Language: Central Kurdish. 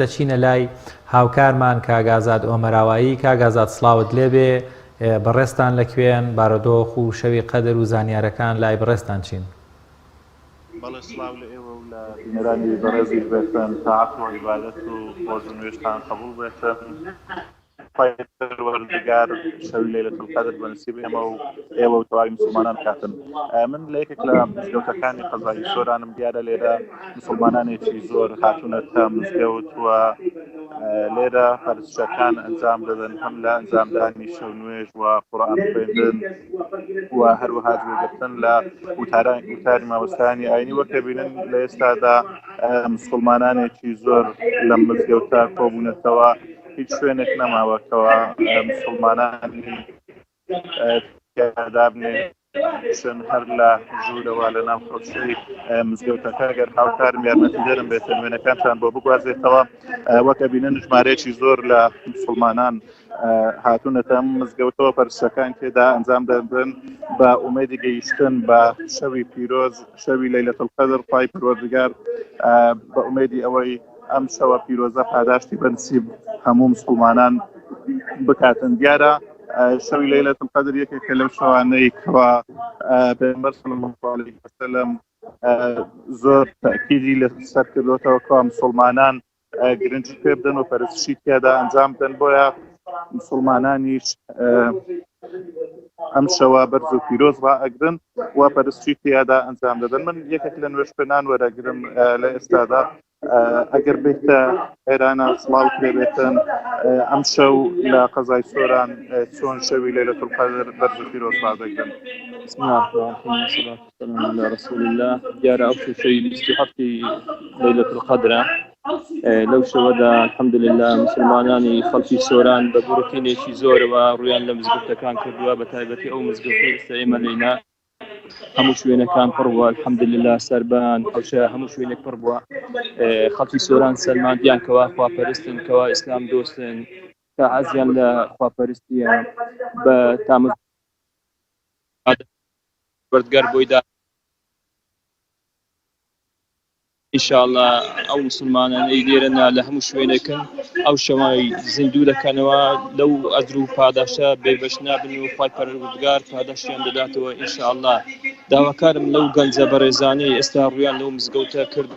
دەچینە لای هاوکارمان کاگازاد ئۆمەراوایی. کاگازاد سڵاوت لێبێ، بەڕێستان لەکوێن؟ بارودۆخ و شەوی قەدر و زانیارەکان لای بەڕێستان چین؟ بەڵێ سڵاو لە ئێوە و لە بینەرانی بەڕێزی بێتن تاعات و عیبادەت و خۆش و نوێژتان قبول بێتن. پەروەردگار شەوی لەیلەتول قەدر بەنسیب ئێمە و ئێوە و تەواوی مسلمانان کاتن. من لە یەکێک لە مزگەوتەکانی قەزای سۆرانم دیارە لێرە مسلمانانێکی زۆر هاتوونەتە مزگەوت و لێرە پەرستشەکان ئەنجام دەدەن، هەم لە ئەنجامدانی شەو نوێژ و قورئان خوێندن و هەروەها گوێگرتن لە وتاری مامۆستایانی ئاینی. وەکە بینن لە ئێستادا مسلمانانێکی زۆر لە مزگەوتە کۆبوونەتەوە، هیچ شوێنێک نەماوەتەوە مسلمانانی دابنێ شن هەر لە ژوورەوە لە ناو خۆشەی مزگەوتەکە گەر هاوکارم یارمەتیدەرم بێت وێنەکانتان بۆ بگوازێتەوە. وەکە بینن ژمارەیەکی زۆر لە مسلمانان هاتوونەتە مزگەوتەوە پەرستەکان تێدا ئەنجام دەدەن بە ئومێدی گەیشتن بە شەوی پیرۆز، شەوی لەیلەتول قەدر. پای پەروەردگار بە ئومێدی ئەوەی ئەم شەوە پیرۆزە پاداشتی بەنسیب هەموو مسلمانان بکاتن. دیارە شەوی لەیلەتول قەدر یەکێکە لەو شەوانەی کەوا پێغەمبەر صلی الله علیه وسلم زۆر تەئکیدی لەسەر کردووەتەوە کەوا مسلمانان گرنگی پێ بدەن و پەرستشی تێدا ئەنجام بدەن. بۆیە مسلمانانیش ئەم شەوە بەرز و پیرۆز ڕائەگرن و پەرستشی تێدا ئەنجام دەدەن. من یەکێک لە نوێژخوێنان وەرەگرم لە ئێستادا ئەگەر بێتە ئێرانە سڵاو پێ بێتن ئەم شەو لە قەزای سۆران چۆن شەوی لەیلەتول قەدر بەرز و پیرۆز ڕادەگرن. بسم الله الرحمن الرحيم والصلاة والسلام على رسول الله. دیارە ئەو شەوی 27 لەیلەتول قەدرە. لەو شەوەدا الحەمدولله مسلمانانی خەڵکی سۆران بە بورکینێکی زۆرەوە ڕویان لە مزگەوتەکان کردووە، بە تایبەتی ئەو مزگەوتەی ئێستا ئێمە لێینا هەموو شوێنەکان پڕ بووە الحەمدولله. سەربان حەوشە هەموو شوێنێک پڕ بووە. خەڵکی سۆران سەلماندیان کەوا خواپەرستن، کەوا ئیسلام دۆستن، کە حەزیان لە خواپەرستیە بە تامە بەردگار بۆیدا ئینشاءالله ئەو مسلمانانەی لێرەنا لە هەموو شوێنەکەن ئەو شەوای زیندوو دەکەنەوە، لەو ئەجر و پاداشە بێبەش نابن و خوای پەروەردگار پاداشیان دەداتەوە ئینشاءالله. داواکارم لەو گەنجە بەڕێزانەی ئێستا ڕویان لەو مزگەوتە کرد